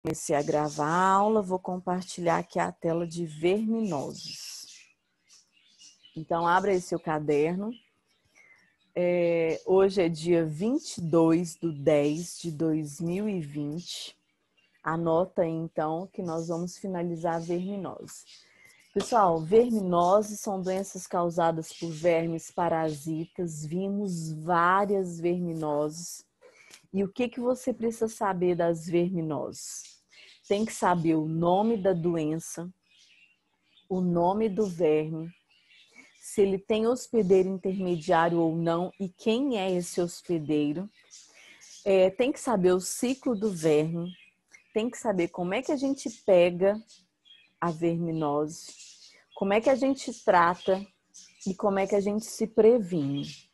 Comecei a gravar a aula, vou compartilhar aqui a tela de verminoses. Então, abra aí seu caderno. Hoje é dia 22/10/2020. Anota aí, então, que nós vamos finalizar a verminose. Pessoal, verminoses são doenças causadas por vermes parasitas. Vimos várias verminoses. E o que você precisa saber das verminoses? Tem que saber o nome da doença, o nome do verme, se ele tem hospedeiro intermediário ou não e quem é esse hospedeiro. Tem que saber o ciclo do verme, tem que saber como é que a gente pega a verminose, como é que a gente trata e como é que a gente se previne.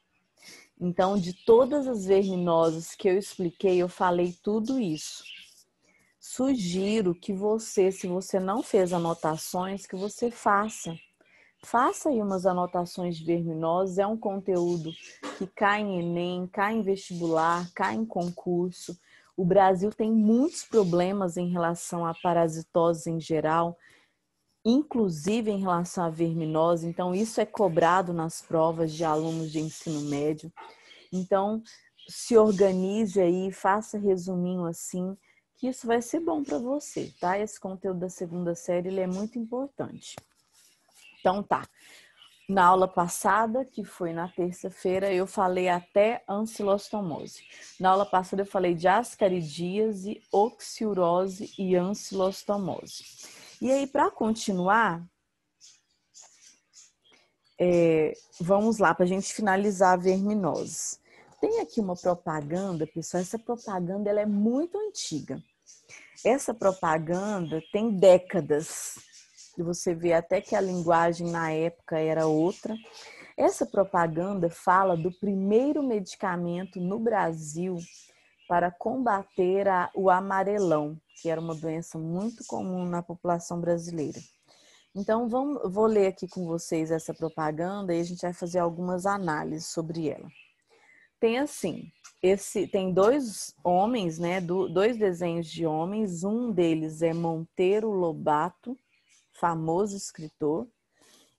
Então, de todas as verminoses que eu expliquei, eu falei tudo isso. Sugiro que você, se você não fez anotações, que você faça. Faça aí umas anotações de verminoses. É um conteúdo que cai em Enem, cai em vestibular, cai em concurso. O Brasil tem muitos problemas em relação à parasitose em geral, inclusive em relação à verminose. Então, isso é cobrado nas provas de alunos de ensino médio. Então, se organize aí, faça resuminho assim, que isso vai ser bom para você, tá? Esse conteúdo da segunda série, ele é muito importante. Então, tá. Na aula passada, que foi na terça-feira, eu falei até ancilostomose. Na aula passada, eu falei de ascaridíase, oxiurose e ancilostomose. E aí, para continuar, vamos lá, para a gente finalizar a verminose. Tem aqui uma propaganda, pessoal, essa propaganda ela é muito antiga. Essa propaganda tem décadas. E você vê até que a linguagem na época era outra. Essa propaganda fala do primeiro medicamento no Brasil para combater o amarelão, que era uma doença muito comum na população brasileira. Então, vou ler aqui com vocês essa propaganda e a gente vai fazer algumas análises sobre ela. Tem assim, tem dois homens, né? Dois desenhos de homens. Um deles é Monteiro Lobato, famoso escritor,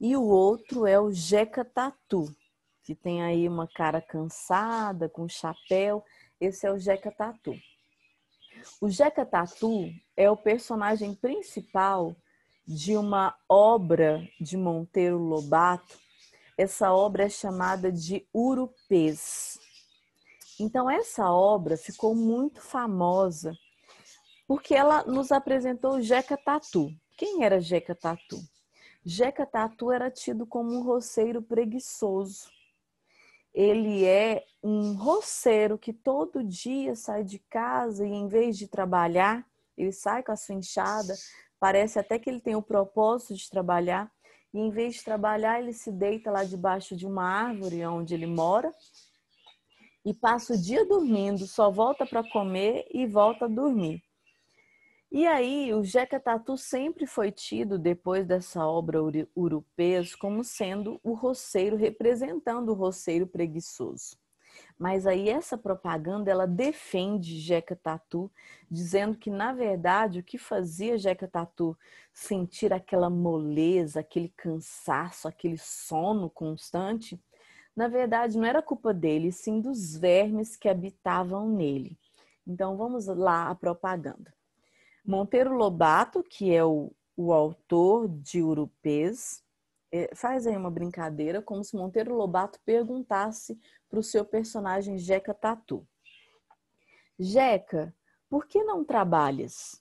e o outro é o Jeca Tatu, que tem aí uma cara cansada, com chapéu. Esse é o Jeca Tatu. O Jeca Tatu é o personagem principal de uma obra de Monteiro Lobato. Essa obra é chamada de Urupês. Então, essa obra ficou muito famosa porque ela nos apresentou o Jeca Tatu. Quem era Jeca Tatu? Jeca Tatu era tido como um roceiro preguiçoso. Ele é um roceiro que todo dia sai de casa e, em vez de trabalhar, ele sai com a sua enxada. Parece até que ele tem o propósito de trabalhar. E, em vez de trabalhar, ele se deita lá debaixo de uma árvore onde ele mora e passa o dia dormindo, só volta para comer e volta a dormir. E aí, o Jeca Tatu sempre foi tido, depois dessa obra Urupês, como sendo o roceiro, representando o roceiro preguiçoso. Mas aí essa propaganda, ela defende Jeca Tatu, dizendo que, na verdade, o que fazia Jeca Tatu sentir aquela moleza, aquele cansaço, aquele sono constante, na verdade, não era culpa dele, sim dos vermes que habitavam nele. Então, vamos lá a propaganda. Monteiro Lobato, que é o autor de Urupês, faz aí uma brincadeira, como se Monteiro Lobato perguntasse para o seu personagem Jeca Tatu: Jeca, por que não trabalhas?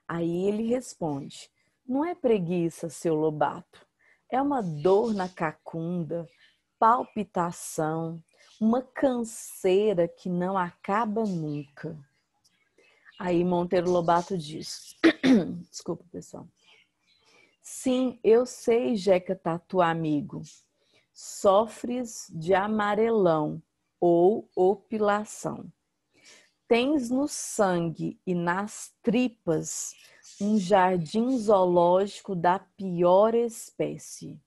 Aí ele responde: não é preguiça, seu Lobato, é uma dor na cacunda, palpitação, uma canseira que não acaba nunca. Aí Monteiro Lobato diz: desculpa, pessoal. Sim, eu sei, Jeca Tatu, amigo. Sofres de amarelão ou opilação. Tens no sangue e nas tripas um jardim zoológico da pior espécie.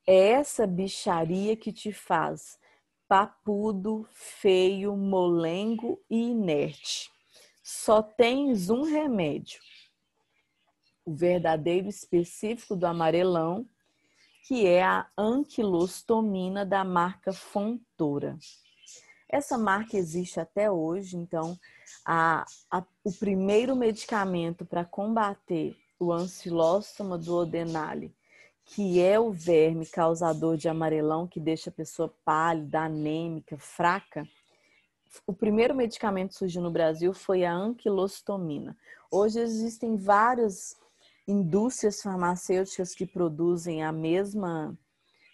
É essa bicharia que te faz papudo, feio, molengo e inerte. só tens um remédio, o verdadeiro específico do amarelão, que é a anquilostomina da marca Fontoura. Essa marca existe até hoje, então o primeiro medicamento para combater o Ancylostoma duodenale, que é o verme causador de amarelão, que deixa a pessoa pálida, anêmica, fraca, o primeiro medicamento que surgiu no Brasil foi a anquilostomina. Hoje existem várias indústrias farmacêuticas que produzem a mesma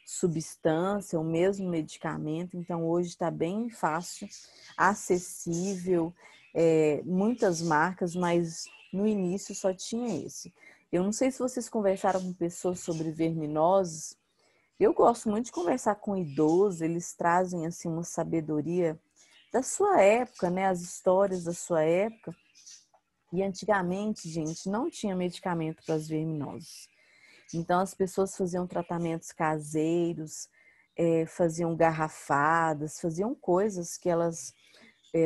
substância, o mesmo medicamento, então hoje está bem fácil, acessível, muitas marcas, mas no início só tinha esse. Eu não sei se vocês conversaram com pessoas sobre verminoses. Eu gosto muito de conversar com idosos, eles trazem assim uma sabedoria da sua época, né? As histórias da sua época. E antigamente, gente, não tinha medicamento para as verminoses. Então as pessoas faziam tratamentos caseiros, faziam garrafadas, faziam coisas que elas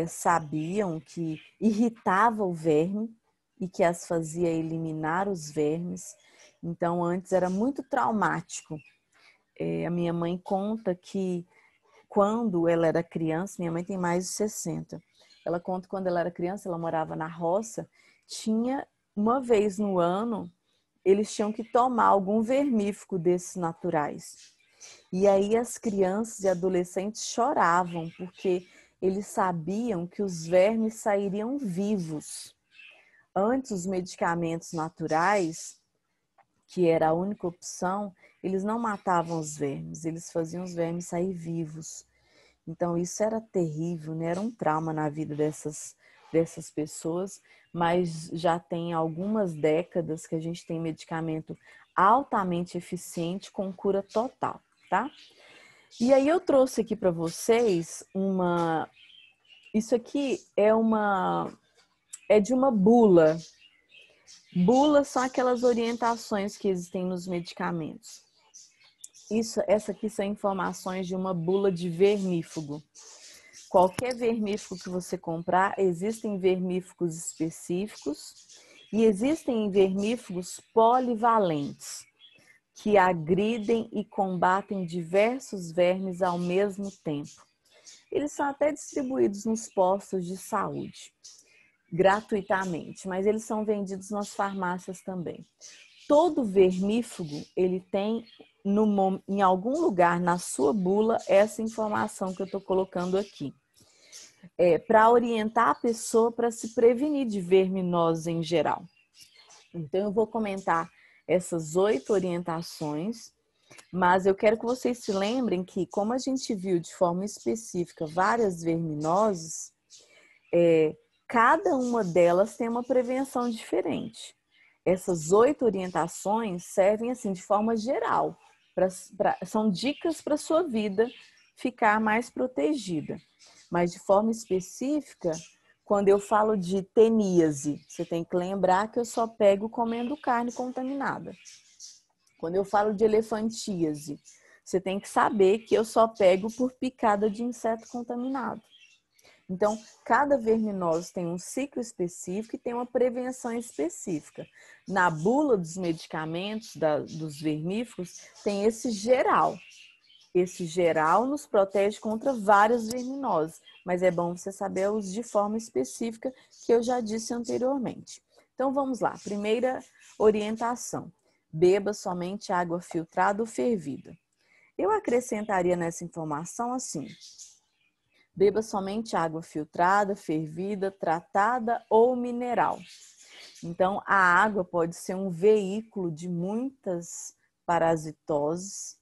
sabiam que irritava o verme e que as fazia eliminar os vermes. Então antes era muito traumático. A minha mãe conta que quando ela era criança, minha mãe tem mais de 60, ela conta que quando ela era criança, ela morava na roça, tinha uma vez no ano, eles tinham que tomar algum vermífugo desses naturais. E aí as crianças e adolescentes choravam, porque eles sabiam que os vermes sairiam vivos. Antes, os medicamentos naturais, que era a única opção, eles não matavam os vermes, eles faziam os vermes sair vivos. Então isso era terrível, né? Era um trauma na vida dessas pessoas, mas já tem algumas décadas que a gente tem medicamento altamente eficiente com cura total, tá? E aí eu trouxe aqui para vocês isso aqui é de uma bula. Bulas são aquelas orientações que existem nos medicamentos. Essa aqui são informações de uma bula de vermífugo. Qualquer vermífugo que você comprar, existem vermífugos específicos e existem vermífugos polivalentes, que agridem e combatem diversos vermes ao mesmo tempo. Eles são até distribuídos nos postos de saúde, gratuitamente, mas eles são vendidos nas farmácias também. Todo vermífugo, ele tem em algum lugar na sua bula essa informação que eu estou colocando aqui. Para orientar a pessoa para se prevenir de verminose em geral. Então eu vou comentar essas 8 orientações, mas eu quero que vocês se lembrem que, como a gente viu de forma específica várias verminoses, cada uma delas tem uma prevenção diferente. Essas 8 orientações servem assim de forma geral, são dicas para a sua vida ficar mais protegida. Mas de forma específica, quando eu falo de teníase, você tem que lembrar que eu só pego comendo carne contaminada. Quando eu falo de elefantíase, você tem que saber que eu só pego por picada de inseto contaminado. Então, cada verminose tem um ciclo específico e tem uma prevenção específica. Na bula dos medicamentos, dos vermífugos, tem esse geral. Esse geral nos protege contra várias verminoses, mas é bom você saber os de forma específica, que eu já disse anteriormente. Então, vamos lá. Primeira orientação. Beba somente água filtrada ou fervida. Eu acrescentaria nessa informação assim: beba somente água filtrada, fervida, tratada ou mineral. Então, a água pode ser um veículo de muitas parasitoses,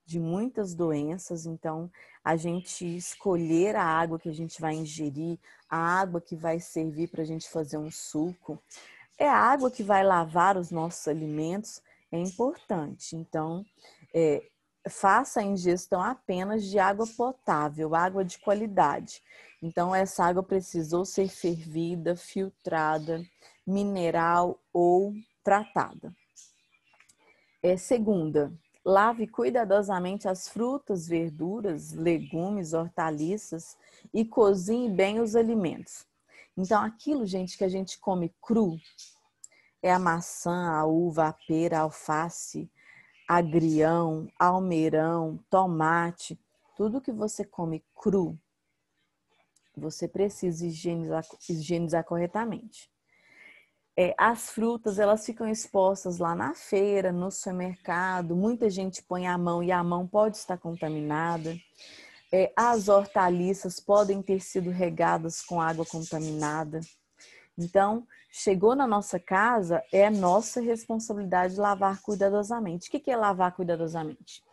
de muitas doenças. Então, a gente escolher a água que a gente vai ingerir, a água que vai servir para a gente fazer um suco, a água que vai lavar os nossos alimentos, é importante. Então, faça a ingestão apenas de água potável, água de qualidade. Então, essa água precisou ser fervida, filtrada, mineral ou tratada. Segunda, lave cuidadosamente as frutas, verduras, legumes, hortaliças e cozinhe bem os alimentos. Então, aquilo, gente, que a gente come cru, é a maçã, a uva, a pera, a alface, agrião, almeirão, tomate, tudo que você come cru, você precisa higienizar corretamente. As frutas, elas ficam expostas lá na feira, no supermercado, muita gente põe a mão e a mão pode estar contaminada. As hortaliças podem ter sido regadas com água contaminada. Então, chegou na nossa casa, é nossa responsabilidade lavar cuidadosamente. O que é lavar cuidadosamente?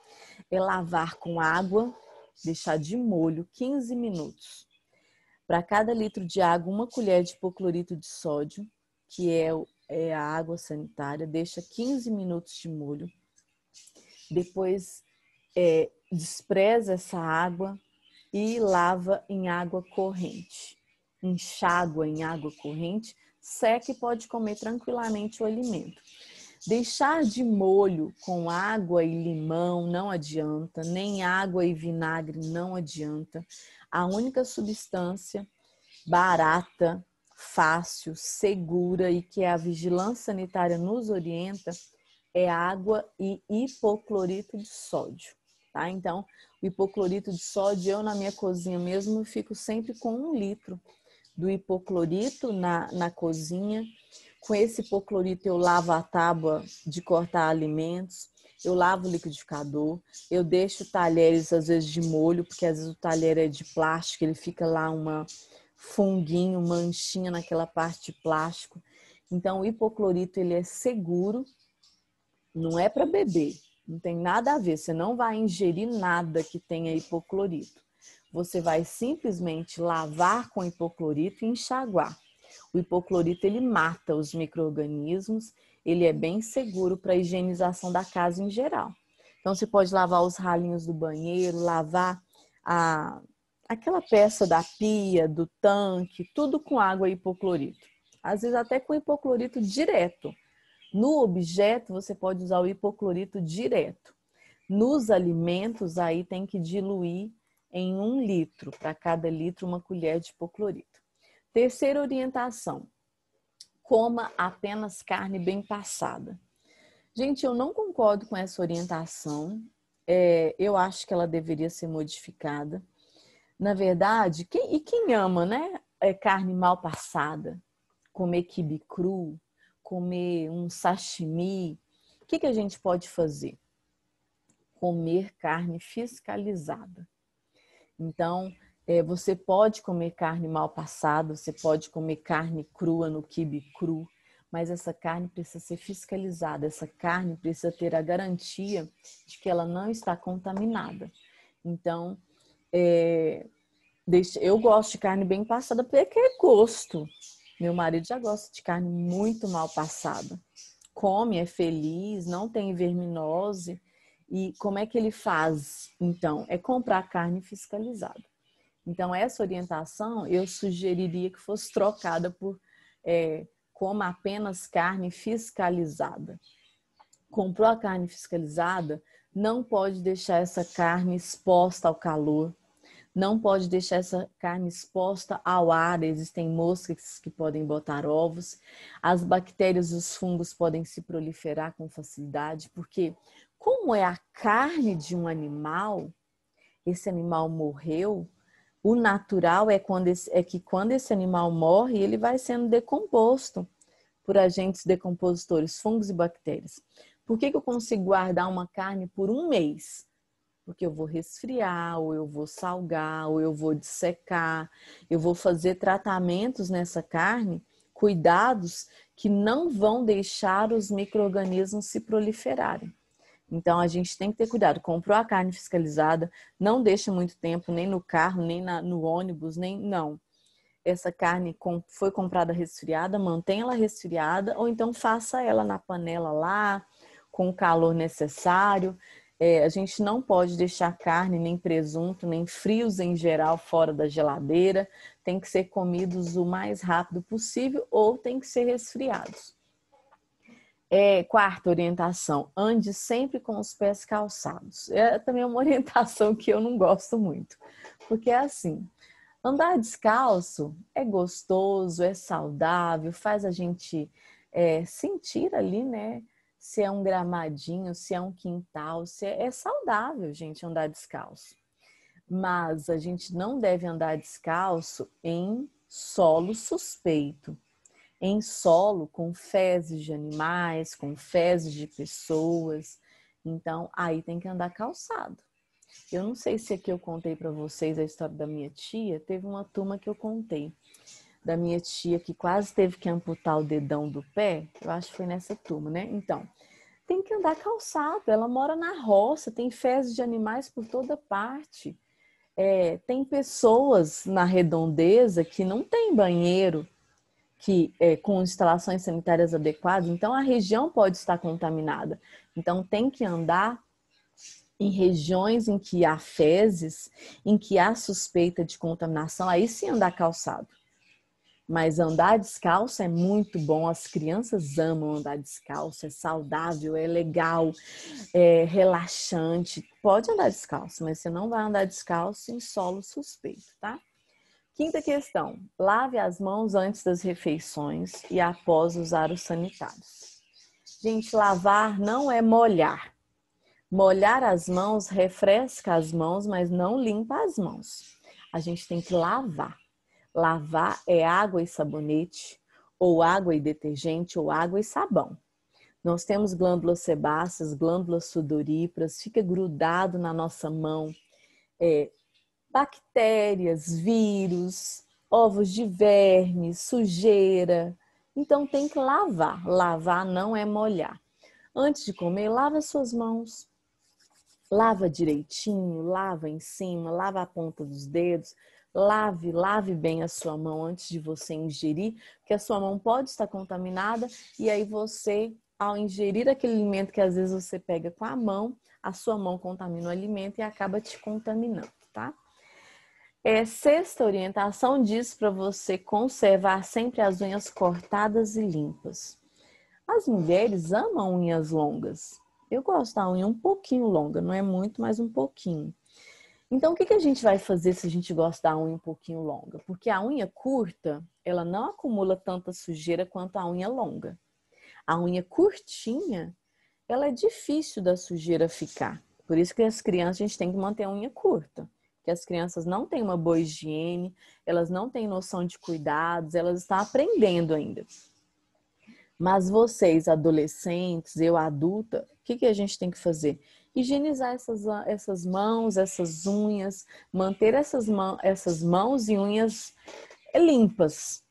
É lavar com água, deixar de molho 15 minutos. Para cada litro de água, 1 colher de hipoclorito de sódio, que é a água sanitária, deixa 15 minutos de molho. Depois, despreza essa água e lava em água corrente. Enxágua em água corrente, seca e pode comer tranquilamente o alimento. Deixar de molho com água e limão não adianta, nem água e vinagre não adianta. A única substância barata, fácil, segura e que a vigilância sanitária nos orienta é água e hipoclorito de sódio, tá? Então, o hipoclorito de sódio, eu na minha cozinha mesmo, fico sempre com 1 litro do hipoclorito na cozinha. Com esse hipoclorito eu lavo a tábua de cortar alimentos, eu lavo o liquidificador, eu deixo talheres às vezes de molho, porque às vezes o talher é de plástico, ele fica lá uma funguinho, manchinha naquela parte de plástico. Então o hipoclorito ele é seguro, não é para beber, não tem nada a ver, você não vai ingerir nada que tenha hipoclorito. Você vai simplesmente lavar com hipoclorito e enxaguar. O hipoclorito ele mata os micro-organismos, ele é bem seguro para a higienização da casa em geral. Então você pode lavar os ralinhos do banheiro, lavar aquela peça da pia, do tanque, tudo com água e hipoclorito. Às vezes até com hipoclorito direto. No objeto você pode usar o hipoclorito direto. Nos alimentos aí tem que diluir em 1 litro, para cada litro 1 colher de hipoclorito. Terceira orientação, coma apenas carne bem passada. Gente, eu não concordo com essa orientação, eu acho que ela deveria ser modificada. Na verdade, quem ama, né, carne mal passada, comer quibe cru, comer um sashimi, o que a gente pode fazer? Comer carne fiscalizada. Então, você pode comer carne mal passada, você pode comer carne crua no quibe cru, mas essa carne precisa ser fiscalizada, essa carne precisa ter a garantia de que ela não está contaminada. Então, eu gosto de carne bem passada porque é gosto. Meu marido já gosta de carne muito mal passada. Come, é feliz, não tem verminose. E como é que ele faz? Então, é comprar carne fiscalizada. Então, essa orientação eu sugeriria que fosse trocada por coma apenas carne fiscalizada. Comprou a carne fiscalizada, não pode deixar essa carne exposta ao calor, não pode deixar essa carne exposta ao ar, existem moscas que podem botar ovos, as bactérias e os fungos podem se proliferar com facilidade, porque como é a carne de um animal, esse animal morreu, o natural é que quando esse animal morre, ele vai sendo decomposto por agentes decompositores, fungos e bactérias. Por que eu consigo guardar uma carne por 1 mês? Porque eu vou resfriar, ou eu vou salgar, ou eu vou dissecar, eu vou fazer tratamentos nessa carne, cuidados que não vão deixar os micro-organismos se proliferarem. Então, a gente tem que ter cuidado. Comprou a carne fiscalizada, não deixa muito tempo, nem no carro, nem no ônibus, não. Essa carne foi comprada resfriada, mantenha ela resfriada, ou então faça ela na panela lá, com o calor necessário. A gente não pode deixar carne, nem presunto, nem frios em geral fora da geladeira. Tem que ser comidos o mais rápido possível ou tem que ser resfriados. Quarta orientação, ande sempre com os pés calçados. É também uma orientação que eu não gosto muito. Porque é assim, Andar descalço é gostoso, é saudável, faz a gente sentir ali, né? Se é um gramadinho, se é um quintal, é saudável, gente, andar descalço. Mas a gente não deve andar descalço em solo suspeito, em solo com fezes de animais, com fezes de pessoas. Então, aí tem que andar calçado. Eu não sei se aqui eu contei para vocês a história da minha tia. Teve uma turma que eu contei da minha tia que quase teve que amputar o dedão do pé. Eu acho que foi nessa turma, né? Então, tem que andar calçado. Ela mora na roça, tem fezes de animais por toda parte. Tem pessoas na redondeza que não tem banheiro com instalações sanitárias adequadas, então a região pode estar contaminada. Então tem que andar em regiões em que há fezes, em que há suspeita de contaminação, aí sim andar calçado. Mas andar descalço é muito bom, as crianças amam andar descalço, é saudável, é legal, é relaxante. Pode andar descalço, mas você não vai andar descalço em solo suspeito, tá? Quinta questão, lave as mãos antes das refeições e após usar os sanitários. Gente, lavar não é molhar. Molhar as mãos refresca as mãos, mas não limpa as mãos. A gente tem que lavar. Lavar é água e sabonete, ou água e detergente, ou água e sabão. Nós temos glândulas sebáceas, glândulas sudoríparas, fica grudado na nossa mão bactérias, vírus, ovos de verme, sujeira. Então tem que lavar. Lavar não é molhar. Antes de comer, lava as suas mãos. Lava direitinho, lava em cima, lava a ponta dos dedos. Lave bem a sua mão antes de você ingerir, porque a sua mão pode estar contaminada e aí você, ao ingerir aquele alimento que às vezes você pega com a mão, a sua mão contamina o alimento e acaba te contaminando, tá? Sexta orientação diz para você conservar sempre as unhas cortadas e limpas. As mulheres amam unhas longas. Eu gosto da unha um pouquinho longa, não é muito, mas um pouquinho. Então, o que a gente vai fazer se a gente gosta da unha um pouquinho longa? Porque a unha curta, ela não acumula tanta sujeira quanto a unha longa. A unha curtinha, ela é difícil da sujeira ficar. Por isso que as crianças, a gente tem que manter a unha curta. Porque as crianças não têm uma boa higiene, elas não têm noção de cuidados, elas estão aprendendo ainda. Mas vocês, adolescentes, eu adulta, o que a gente tem que fazer? Higienizar essas mãos, essas unhas, manter essas mãos e unhas limpas,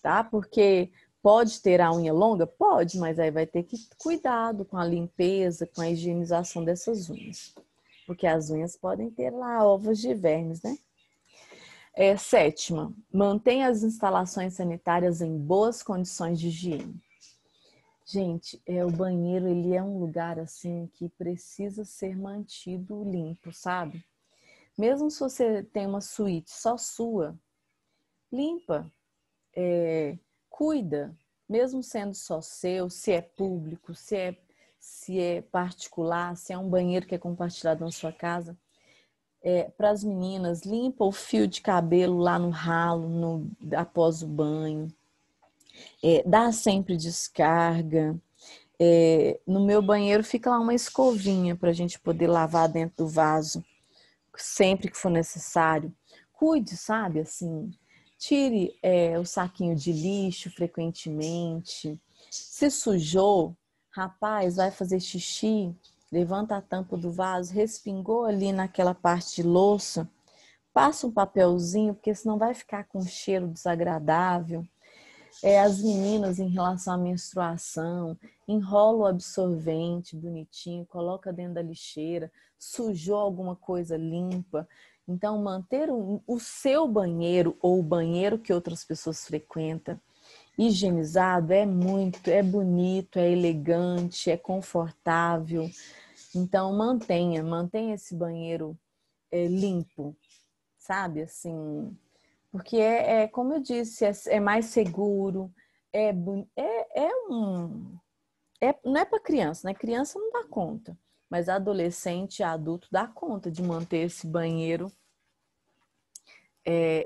tá? Porque pode ter a unha longa? Pode, mas aí vai ter que cuidado com a limpeza, com a higienização dessas unhas. Porque as unhas podem ter lá ovos de vermes, né? Sétima, mantenha as instalações sanitárias em boas condições de higiene. Gente, o banheiro, ele é um lugar assim que precisa ser mantido limpo, sabe? Mesmo se você tem uma suíte só sua, limpa, cuida, mesmo sendo só seu, se é público, se é particular, se é um banheiro que é compartilhado na sua casa. Para as meninas, limpa o fio de cabelo lá no ralo, após o banho. Dá sempre descarga. No meu banheiro fica lá uma escovinha para a gente poder lavar dentro do vaso sempre que for necessário. Cuide, sabe, assim, tire o saquinho de lixo frequentemente. Se sujou, rapaz, vai fazer xixi, levanta a tampa do vaso, respingou ali naquela parte de louça, passa um papelzinho, porque senão vai ficar com um cheiro desagradável. As meninas em relação à menstruação, enrola o absorvente bonitinho, coloca dentro da lixeira, sujou alguma coisa limpa. Então, manter o seu banheiro ou o banheiro que outras pessoas frequentam higienizado é bonito, é elegante, é confortável. Então, mantenha esse banheiro limpo, sabe? Assim, porque como eu disse, é mais seguro, não é para criança, né? Criança não dá conta, mas adolescente e adulto dá conta de manter esse banheiro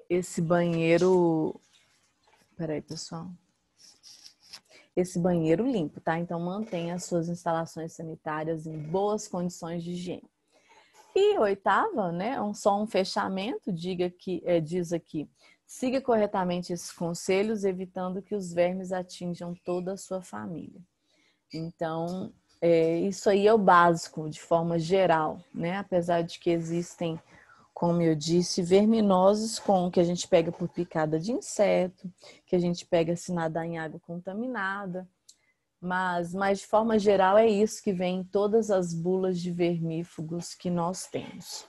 esse banheiro... Peraí, pessoal. Esse banheiro limpo, tá? Então, mantenha as suas instalações sanitárias em boas condições de higiene. E oitava, né? Só um fechamento, diz aqui, siga corretamente esses conselhos, evitando que os vermes atinjam toda a sua família. Então, isso aí é o básico, de forma geral, né? Apesar de que existem, como eu disse, verminoses que a gente pega por picada de inseto, que a gente pega se nadar em água contaminada. Mas de forma geral é isso que vem em todas as bulas de vermífugos que nós temos.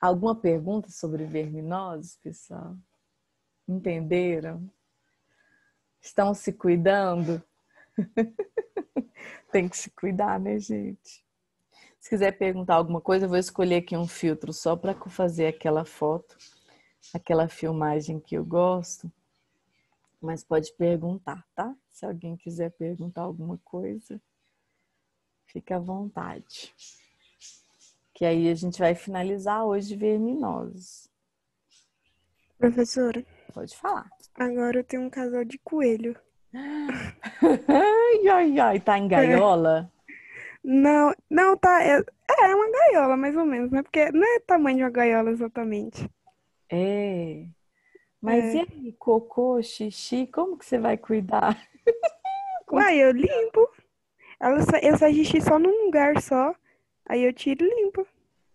Alguma pergunta sobre verminoses, pessoal? Entenderam? Estão se cuidando? Tem que se cuidar, né, gente? Se quiser perguntar alguma coisa, eu vou escolher aqui um filtro só para fazer aquela foto, aquela filmagem que eu gosto. Mas pode perguntar, tá? Se alguém quiser perguntar alguma coisa, fica à vontade. Que aí a gente vai finalizar hoje verminoses. Professora, Pode falar. agora eu tenho um casal de coelho. Ai, ai, ai, tá em gaiola? Não, não tá. É uma gaiola, mais ou menos, né? Porque não é tamanho de uma gaiola exatamente. É. Mas e É. aí, cocô, xixi, como que você vai cuidar? Uai, eu limpo. Eu saio xixi só num lugar só. Aí eu tiro e limpo.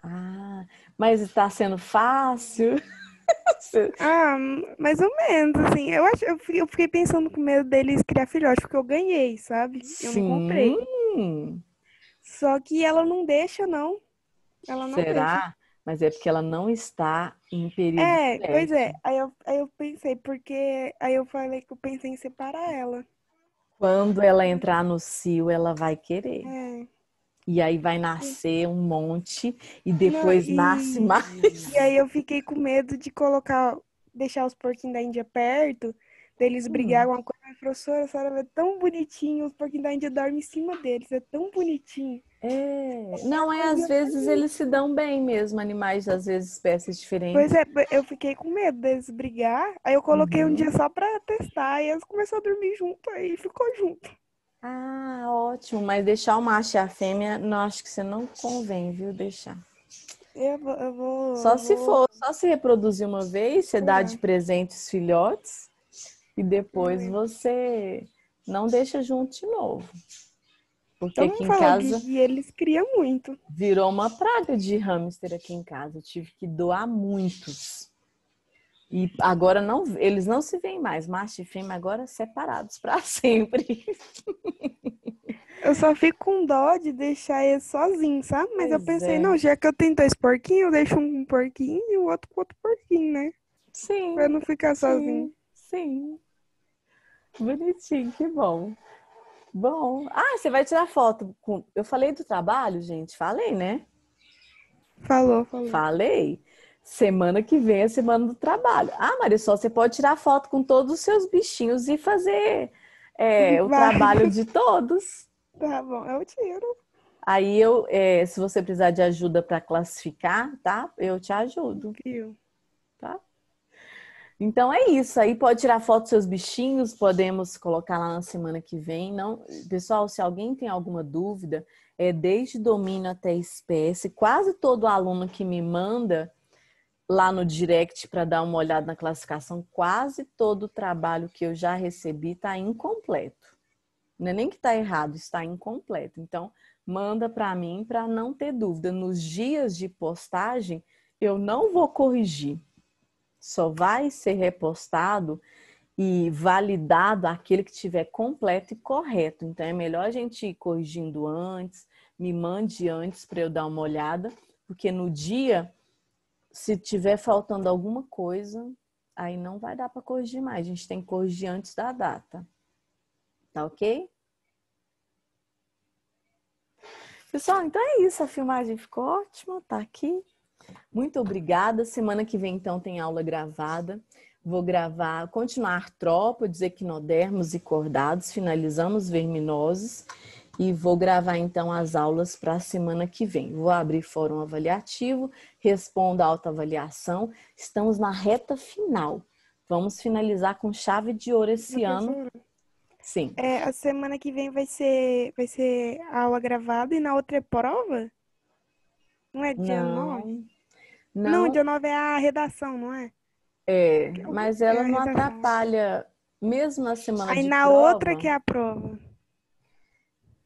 Ah, mas está sendo fácil? Ah, mais ou menos, assim. Eu fiquei pensando com medo deles criar filhote, porque eu ganhei, sabe? Eu não comprei. Sim. Só que ela não deixa, não. Ela não deixa. Será? Mas é porque ela não está em período Pois é. fértil. Aí eu pensei, porque. Aí eu falei que eu pensei em separar ela. Quando ela entrar no cio, ela vai querer. É. E aí vai nascer um monte e Não, depois nasce mais. e aí eu fiquei com medo de deixar os porquinhos da Índia perto, deles brigar Hum. alguma coisa. Mas, professora, a senhora é tão bonitinho, os porquinhos da Índia dormem em cima deles, é tão bonitinho. Não, Qualquer às coisa, vezes eles se dão bem mesmo, animais, às vezes espécies pois diferentes. é, eu fiquei com medo deles brigar, aí eu coloquei um dia Uhum. só pra testar, e eles começaram a dormir junto, aí ficou junto. Ah, ótimo, mas deixar o macho e a fêmea, não acho que você não convém, viu? Deixar. Eu vou, eu vou, Só eu se vou for, só se reproduzir uma vez, você dá de esperar. presente os filhotes e depois É. você não deixa junto de novo. Porque Todo aqui mundo em falou casa que eles criam muito. virou uma praga de hamster aqui em casa. Eu tive que doar muitos. E agora não, eles não se veem mais, macho e fêmea agora separados para sempre. Eu só fico com dó de deixar ele sozinho, sabe? Mas eu Pois pensei, é. não, já que eu tenho dois porquinhos, eu deixo um com um porquinho e o outro com outro porquinho, né? Pra Sim, não ficar sozinho. sim, sim. Bonitinho, que bom. Bom. Ah, você vai tirar foto com... Eu falei do trabalho, gente? Falei, né? Falou, falou. Falei. Semana que vem é semana do trabalho. Ah, Marisol, você pode tirar foto com todos os seus bichinhos e fazer o trabalho Vários. de todos. Tá bom, eu tiro. Aí se você precisar de ajuda para classificar, tá? Eu te ajudo, Viu? tá? Então é isso. Aí pode tirar foto dos seus bichinhos, podemos colocar lá na semana que vem. Não, pessoal, se alguém tem alguma dúvida, desde domínio até espécie, quase todo aluno que me manda lá no direct para dar uma olhada na classificação, quase todo o trabalho que eu já recebi está incompleto. Não é nem que está errado, está incompleto. Então, manda para mim para não ter dúvida. Nos dias de postagem, eu não vou corrigir. Só vai ser repostado e validado aquele que estiver completo e correto. Então, é melhor a gente ir corrigindo antes, me mande antes para eu dar uma olhada, porque no dia, se tiver faltando alguma coisa, aí não vai dar para corrigir mais. A gente tem que corrigir antes da data. Tá ok? Pessoal, então é isso. A filmagem ficou ótima, tá aqui. Muito obrigada. Semana que vem, então, tem aula gravada. Vou gravar, continuar artrópodes, equinodermos e cordados. Finalizamos verminoses. e vou gravar então as aulas para a semana que vem. Vou abrir fórum avaliativo, respondo a autoavaliação. Estamos na reta final. Vamos finalizar com chave de ouro esse ano. Professora, Sim. a semana que vem vai ser aula gravada e na outra é prova? Não é dia 9? Não, Não, dia 9 é a redação, não é? mas É ela a não redação. atrapalha, mesmo na semana Aí de na outra que prova. é a prova.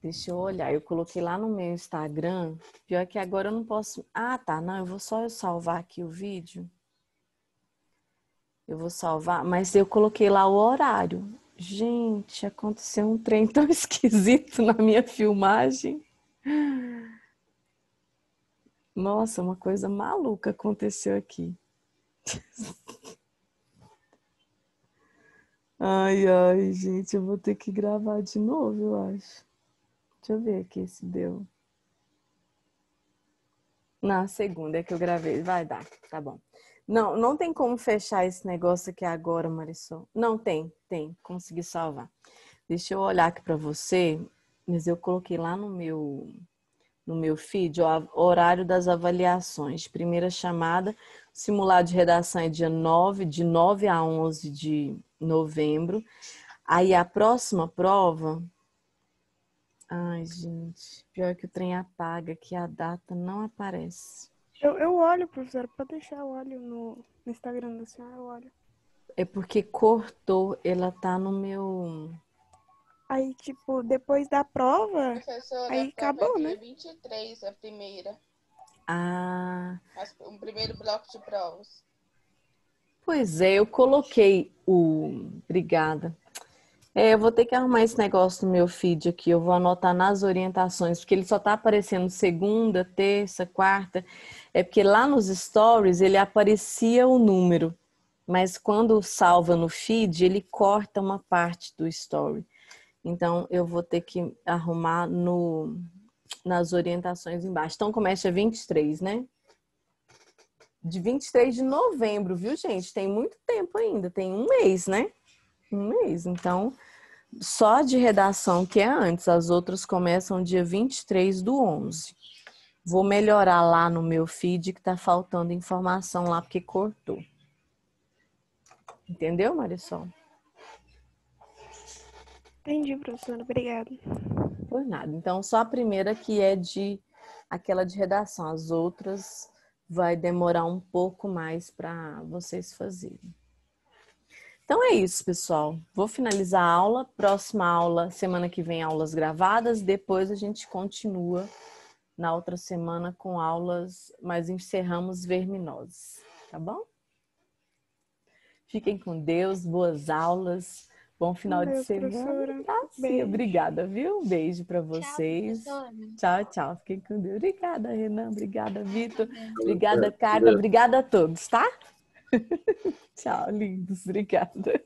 Deixa eu olhar, eu coloquei lá no meu Instagram. Pior que agora eu não posso. Ah, tá, não, eu vou só salvar aqui o vídeo. Eu vou salvar, mas eu coloquei lá o horário. Gente, aconteceu um trem tão esquisito na minha filmagem. Nossa, uma coisa maluca aconteceu aqui. Ai, ai, gente, eu vou ter que gravar de novo, eu acho. Deixa eu ver aqui se deu. Na segunda é que eu gravei. Vai dar, tá bom. Não, não tem como fechar esse negócio aqui agora, Marisol. Não, tem. Consegui salvar. Deixa eu olhar aqui para você, mas eu coloquei lá no meu feed, ó, horário das avaliações. Primeira chamada, simulado de redação é dia 9, de 9 a 11 de novembro. Aí a próxima prova... Ai, gente, pior que o trem apaga, que a data não aparece. Eu olho, professora, pode deixar, eu olho no Instagram da senhora, eu olho. É porque cortou, ela tá no meu... Aí, tipo, depois da prova, Professora, aí a prova é acabou, né? dia 23, a primeira. Ah, O primeiro bloco de provas. pois é, eu coloquei o... Obrigada. Eu vou ter que arrumar esse negócio no meu feed aqui, eu vou anotar nas orientações, porque ele só tá aparecendo segunda, terça, quarta. É porque lá nos stories ele aparecia o número, mas quando salva no feed, ele corta uma parte do story. Então, eu vou ter que arrumar nas orientações embaixo. Então, começa dia 23, né? De 23 de novembro, viu, gente? Tem muito tempo ainda, tem um mês, né? Um mês. Então, só de redação que é antes, as outras começam dia 23 do 11. Vou melhorar lá no meu feed que tá faltando informação lá porque cortou. Entendeu, Marisol? Entendi, professora, obrigada. Por nada. Então, só a primeira que é aquela de redação. As outras vai demorar um pouco mais para vocês fazerem. Então é isso, pessoal. Vou finalizar a aula. Próxima aula, semana que vem, aulas gravadas. Depois a gente continua na outra semana com aulas, mas encerramos verminoses. Tá bom? Fiquem com Deus, boas aulas. Bom final de Deus, semana. professora. Sim, Beijo. obrigada, viu? Um beijo para vocês. Tchau, tchau. Fiquem com Deus. Obrigada, Renan. Obrigada, Vitor. Obrigada, Carla. Obrigada a todos, tá? Tchau, lindos. Obrigada.